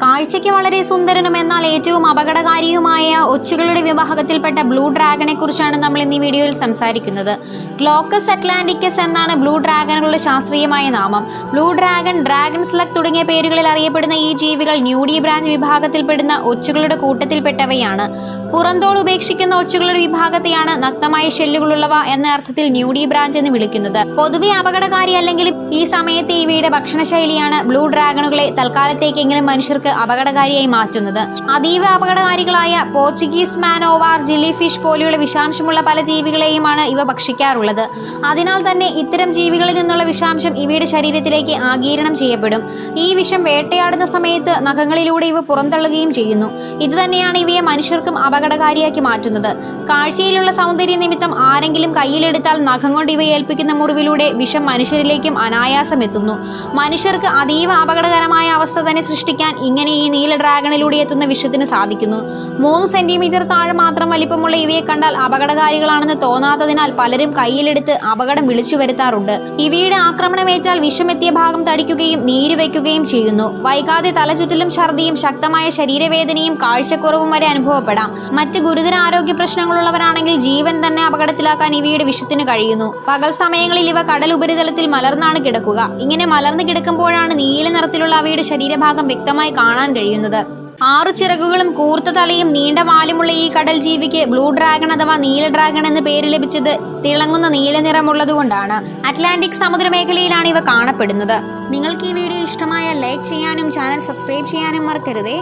കാഴ്ചയ്ക്ക് വളരെ സുന്ദരനും എന്നാൽ ഏറ്റവും അപകടകാരിയുമായ ഒച്ചുകളുടെ വിഭാഗത്തിൽപ്പെട്ട ബ്ലൂ ഡ്രാഗണെ കുറിച്ചാണ് നമ്മൾ ഇന്ന് ഈ വീഡിയോയിൽ സംസാരിക്കുന്നത്. ഗ്ലോക്കസ് അറ്റ്ലാന്റിക്കസ് എന്നാണ് ബ്ലൂ ഡ്രാഗണുകളുടെ ശാസ്ത്രീയമായ നാമം. ബ്ലൂ ഡ്രാഗൺ, ഡ്രാഗൺ സ്ലഗ് തുടങ്ങിയ പേരുകളിൽ അറിയപ്പെടുന്ന ഈ ജീവികൾ ന്യൂഡി ബ്രാഞ്ച് വിഭാഗത്തിൽപ്പെടുന്ന ഒച്ചുകളുടെ കൂട്ടത്തിൽപ്പെട്ടവയാണ്. പുറന്തോട് ഉപേക്ഷിക്കുന്ന ഒച്ചുകളുടെ വിഭാഗത്തെയാണ് നഗ്നമായ ഷെല്ലുകളുള്ളവ എന്ന അർത്ഥത്തിൽ ന്യൂഡി ബ്രാഞ്ച് എന്ന് വിളിക്കുന്നത്. പൊതുവെ അപകടകാരി അല്ലെങ്കിലും ഈ സമയത്തെ ഇവയുടെ ഭക്ഷണശൈലിയാണ് ബ്ലൂ ഡ്രാഗണുകളെ തൽക്കാലത്തേക്കെങ്കിലും മനുഷ്യർക്ക് അപകടകാരിയായി മാറ്റുന്നത്. അതീവ അപകടകാരികളായ പോർച്ചുഗീസ് മാനോവാർ, ജെല്ലി ഫിഷ് പോലെയുള്ള വിഷാംശമുള്ള പല ജീവികളെയുമാണ് ഇവ ഭക്ഷിക്കാറുള്ളത്. അതിനാൽ തന്നെ ഇത്തരം ജീവികളിൽ നിന്നുള്ള വിഷാംശം ഇവയുടെ ശരീരത്തിലേക്ക് ആഗിരണം ചെയ്യപ്പെടും. ഈ വിഷം വേട്ടയാടുന്ന സമയത്ത് നഖങ്ങളിലൂടെ ഇവ പുറന്തള്ളുകയും ചെയ്യുന്നു. ഇതുതന്നെയാണ് ഇവയെ മനുഷ്യർക്കും അപകടകാരിയാക്കി മാറ്റുന്നത്. കാഴ്ചയിലുള്ള സൗന്ദര്യ നിമിത്തം ആരെങ്കിലും കയ്യിലെടുത്താൽ നഖം കൊണ്ട് ഇവ ഏൽപ്പിക്കുന്ന മുറിവിലൂടെ വിഷം മനുഷ്യരിലേക്കും അനായാസം എത്തുന്നു. മനുഷ്യർക്ക് അതീവ അപകടകരമായ അവസ്ഥ തന്നെ സൃഷ്ടിക്കാൻ ഇങ്ങനെ ഈ നീല ഡ്രാഗണിലൂടെ എത്തുന്ന വിഷത്തിന് സാധിക്കുന്നു. 3 സെന്റിമീറ്റർ താഴെ മാത്രം വലിപ്പമുള്ള ഇവയെ കണ്ടാൽ അപകടകാരികളാണെന്ന് തോന്നാത്തതിനാൽ പലരും കയ്യിലെടുത്ത് അപകടം വിളിച്ചു വരുത്താറുണ്ട്. ഇവയുടെ ആക്രമണമേറ്റാൽ വിഷമെത്തിയ ഭാഗം തടിക്കുകയും നീര് വയ്ക്കുകയും ചെയ്യുന്നു. വൈകാതെ തലചുറ്റലും ഛർദിയും ശക്തമായ ശരീരവേദനയും കാഴ്ചക്കുറവും വരെ അനുഭവപ്പെടാം. മറ്റ് ഗുരുതര ആരോഗ്യ പ്രശ്നങ്ങളുള്ളവരാണെങ്കിൽ ജീവൻ തന്നെ അപകടത്തിലാക്കാൻ ഇവയുടെ വിഷത്തിന് കഴിയുന്നു. പകൽ സമയങ്ങളിൽ ഇവ കടൽ ഉപരിതലത്തിൽ മലർന്നാണ് കിടക്കുക. ഇങ്ങനെ മലർന്നു കിടക്കുമ്പോഴാണ് നീല നിറത്തിലുള്ള അവയുടെ ശരീരഭാഗം വ്യക്തമായി കാണാൻ കഴിയുന്നത്. 6 ചിറകുകളും കൂർത്ത തലയും നീണ്ട വാലുമുള്ള ഈ കടൽ ജീവിക്ക് ബ്ലൂ ഡ്രാഗൺ അഥവാ നീല ഡ്രാഗൺ എന്ന് പേര് ലഭിച്ചത് തിളങ്ങുന്ന നീല നിറമുള്ളതുകൊണ്ടാണ്. അറ്റ്ലാന്റിക് സമുദ്രമേഖലയിലാണ് ഇവ കാണപ്പെടുന്നത്. നിങ്ങൾക്ക് ഈ വീഡിയോ ഇഷ്ടമായാൽ ലൈക്ക് ചെയ്യാനും ചാനൽ സബ്സ്ക്രൈബ് ചെയ്യാനും മറക്കരുതേ.